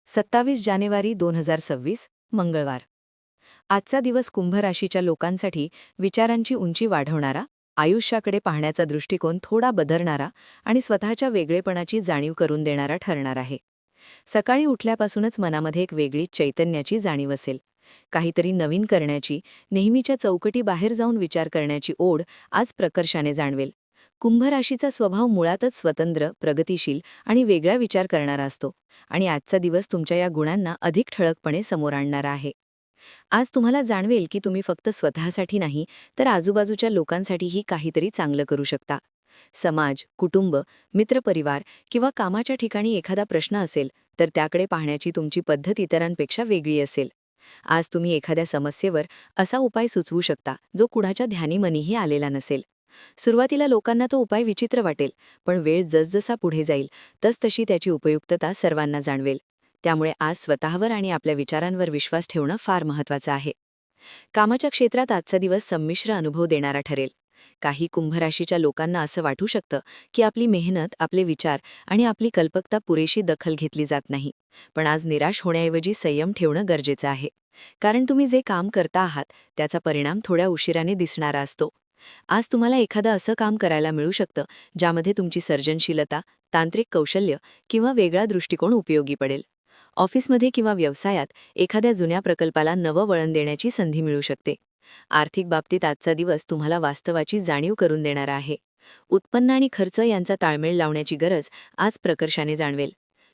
27 जानेवारी 2026 मंगळवार. आजचा दिवस कुंभ राशीच्या लोकांसाठी विचारांची उंची वाढवणारा, आयुष्याकडे पाहण्याचा दृष्टिकोन थोडा बदलणारा आणि स्वतःच्या वेगळेपणाची जाणीव करून देणारा ठरणार आहे. सकाळी उठल्यापासूनच मनामध्ये एक वेगळी चैतन्याची जाणीव असेल. काहीतरी नवीन करण्याची, नेहमीच्या चौकटी बाहेर जाऊन विचार करण्याची ओढ आज प्रकर्षाने जाणवेल. कुंभ राशीचा स्वभाव मुळातच स्वतंत्र, प्रगतिशील आणि वेगळा विचार करणारा असतो आणि आजचा दिवस तुमच्या या गुणांना अधिक ठळकपणे समोर आणणारा आहे. आज तुम्हाला जाणवेल की तुम्ही फक्त स्वतःसाठी नाही, तर आजूबाजूच्या लोकांसाठीही काहीतरी चांगलं करू शकता. समाज, कुटुंब, मित्रपरिवार किंवा कामाच्या ठिकाणी एखादा प्रश्न असेल, तर त्याकडे पाहण्याची तुमची पद्धत इतरांपेक्षा वेगळी असेल. आज तुम्ही एखाद्या समस्येवर असा उपाय सुचवू शकता, जो कुणाच्या ध्यानीमनीही आलेला नसेल. सुरुवातीला लोकांना तो उपाय विचित्र वाटेल, पण वेळ जसजसा पुढे जाईल, तसतशी त्याची उपयुक्तता सर्वांना जाणवेल. त्यामुळे आज स्वतःवर आणि आपल्या विचारांवर विश्वास ठेवणं फार महत्त्वाचं आहे. कामाच्या क्षेत्रात आजचा दिवस संमिश्र अनुभव देणारा ठरेल. काही कुंभ राशीच्या लोकांना असं वाटू शकतं की आपली मेहनत, आपले विचार आणि आपली कल्पकता पुरेशी दखल घेतली जात नाही. पण आज निराश होण्याऐवजी संयम ठेवणं गरजेचं आहे. कारण तुम्ही जे काम करता आहात, त्याचा परिणाम थोड्या उशिराने दिसणारा असतो. आज तुम्हाला एखादं असं काम करायला मिळू शकतं, ज्यामध्ये तुमची सर्जनशीलता, तांत्रिक कौशल्य किंवा वेगळा दृष्टिकोन उपयोगी पडेल. ऑफिसमध्ये किंवा व्यवसायात एखाद्या जुन्या प्रकल्पाला नवं वळण देण्याची संधी मिळू शकते. आर्थिक बाबतीत आजचा दिवस तुम्हाला वास्तवाची जाणीव करून देणारा आहे. उत्पन्न आणि खर्च यांचा ताळमेळ लावण्याची गरज आज प्रकर्षाने जाणवेल.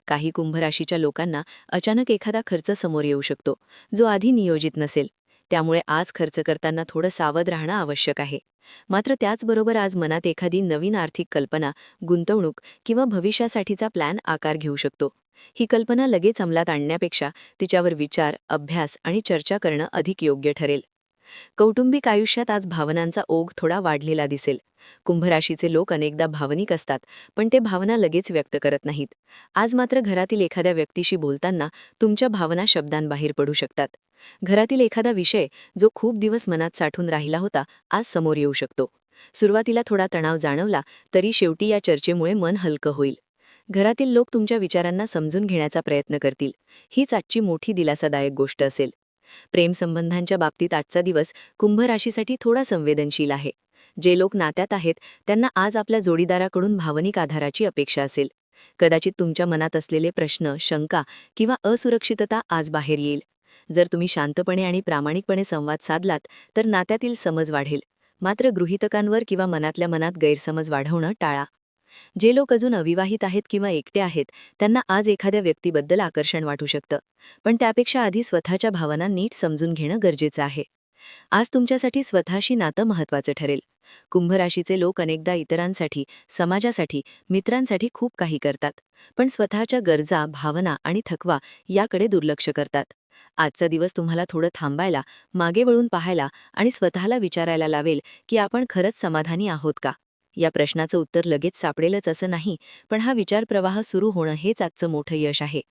काही कुंभ राशीच्या लोकांना अचानक एखादा खर्च समोर येऊ शकतो, जो आधी नियोजित नसेल. त्यामुळे आज खर्च करताना थोडं सावध राहणं आवश्यक आहे. मात्र त्याचबरोबर आज मनात एखादी नवीन आर्थिक कल्पना, गुंतवणूक किंवा भविष्यासाठीचा प्लॅन आकार घेऊ शकतो. ही कल्पना लगेच अंमलात आणण्यापेक्षा तिच्यावर विचार, अभ्यास आणि चर्चा करणं अधिक योग्य ठरेल. कौटुंबिक आयुष्यात आज भावनांचा ओघ थोडा वाढलेला दिसेल. कुंभ राशीचे लोक अनेकदा भावनिक असतात, पण ते भावना लगेच व्यक्त करत नाहीत. आज मात्र घरातील एखाद्या व्यक्तीशी बोलताना तुमच्या भावना शब्दांबाहेर पडू शकतात. घरातील एखादा विषय जो खूप दिवस मनात साठून राहिला होता, आज समोर येऊ शकतो. सुरुवातीला थोडा तणाव जाणवला, तरी शेवटी या चर्चेमुळे मन हलकं होईल. घरातील लोक तुमच्या विचारांना समजून घेण्याचा प्रयत्न करतील. हीच आजची मोठी दिलासादायक गोष्ट असेल. प्रेमसंबंधांच्या बाबतीत आजचा दिवस कुंभ राशीसाठी थोडा संवेदनशील आहे. जे लोक नात्यात आहेत, त्यांना आज आपल्या जोडीदाराकडून भावनिक आधाराची अपेक्षा असेल. कदाचित तुमच्या मनात असलेले प्रश्न, शंका किंवा असुरक्षितता आज बाहेर येईल. जर तुम्ही शांतपणे आणि प्रामाणिकपणे संवाद साधलात, तर नात्यातील समज वाढेल. मात्र गृहीतकांवर किंवा मनातल्या मनात गैरसमज वाढवणं टाळा. जे लोक अजून अविवाहित आहेत किंवा एकटे आहेत, त्यांना आज एखाद्या व्यक्तीबद्दल आकर्षण वाटू शकतं. पण त्यापेक्षा आधी स्वतःच्या भावना नीट समजून घेणं गरजेचं आहे. आज तुमच्यासाठी स्वतःशी नातं महत्त्वाचं ठरेल. कुंभ राशीचे लोक अनेकदा इतरांसाठी, समाजासाठी, मित्रांसाठी खूप काही करतात. पण स्वतःच्या गरजा, भावना आणि थकवा याकडे दुर्लक्ष करतात. आजचा दिवस तुम्हाला थोडं थांबायला, मागे वळून पाहायला आणि स्वतःला विचारायला लावेल की आपण खरंच समाधानी आहोत का? या प्रश्नाचं उत्तर लगेच सापडेलच असं नाही, पण हा विचारप्रवाह सुरू होणं हेच आजचं मोठं यश आहे.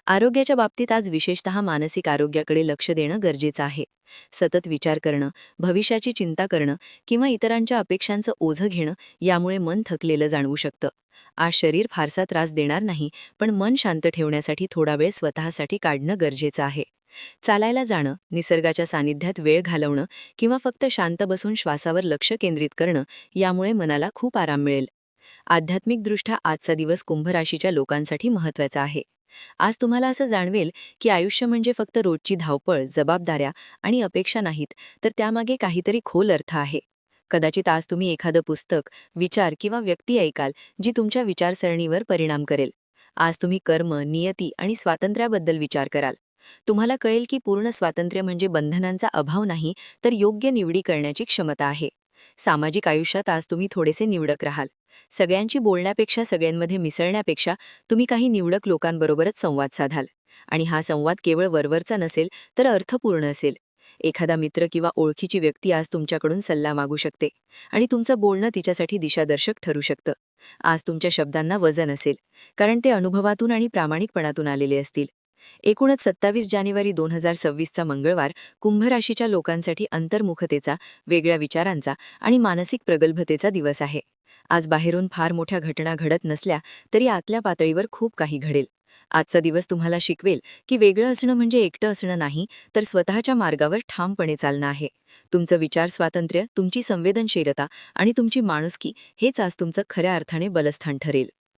आरोग्याच्या बाबतीत आज विशेषतः मानसिक आरोग्याकडे लक्ष देणं गरजेचं आहे. सतत विचार करणं, भविष्याची चिंता करणं किंवा इतरांच्या अपेक्षांचं ओझं घेणं यामुळे मन थकलेलं जाणवू शकतं. आज शरीर फारसा त्रास देणार नाही, पण मन शांत ठेवण्यासाठी थोडा वेळ स्वतःसाठी काढणं गरजेचं आहे. चालायला जाणं, निसर्गाच्या सानिध्यात वेळ घालवणं किंवा फक्त शांत बसून श्वासावर लक्ष केंद्रित करणं यामुळे मनाला खूप आराम मिळेल. आध्यात्मिकदृष्ट्या आजचा दिवस कुंभ राशीच्या लोकांसाठी महत्त्वाचा आहे. आज तुम्हाला असं जाणवेल की आयुष्य म्हणजे फक्त रोजची धावपळ, जबाबदाऱ्या आणि अपेक्षा नाहीत, तर त्यामागे काहीतरी खोल अर्थ आहे. कदाचित आज तुम्ही एखादं पुस्तक, विचार किंवा व्यक्ती ऐकाल जी तुमच्या विचारसरणीवर परिणाम करेल. आज तुम्ही कर्म, नियती आणि स्वातंत्र्याबद्दल विचार कराल. तुम्हाला कळेल की पूर्ण स्वातंत्र्य म्हणजे बंधनांचा अभाव नाही, तर योग्य निवडी करण्याची क्षमता आहे. सामाजिक आयुष्यात आज तुम्ही थोडेसे निवडक राहाल. सगळ्यांची बोलण्यापेक्षा, सगळ्यांमध्ये मिसळण्यापेक्षा तुम्ही काही निवडक लोकांबरोबरच संवाद साधाल. आणि हा संवाद केवळ वरवरचा नसेल, तर अर्थपूर्ण असेल. एखादा मित्र किंवा ओळखीची व्यक्ती आज तुमच्याकडून सल्ला मागू शकते आणि तुमचं बोलणं तिच्यासाठी दिशादर्शक ठरू शकतं. आज तुमच्या शब्दांना वजन असेल, कारण ते अनुभवातून आणि प्रामाणिकपणातून आलेले असतील. एकूणच 27 जानेवारी 2026चा मंगळवार कुंभ राशीच्या लोकांसाठी अंतर्मुखतेचा, वेगळ्या विचारांचा आणि मानसिक प्रगल्भतेचा दिवस आहे. आज बाहेरून फार मोठ्या घटना घडत नसल्या तरी आतल्या पातळीवर खूप काही घडेल. आजचा दिवस तुम्हाला शिकवेल की वेगळं असणं म्हणजे एकटं असणं नाही, तर स्वतःच्या मार्गावर ठामपणे चालणं आहे. तुमचं विचार स्वातंत्र्य, तुमची संवेदनशीलता आणि तुमची माणुसकी हेच आज तुमचं खऱ्या अर्थाने बलस्थान ठरेल.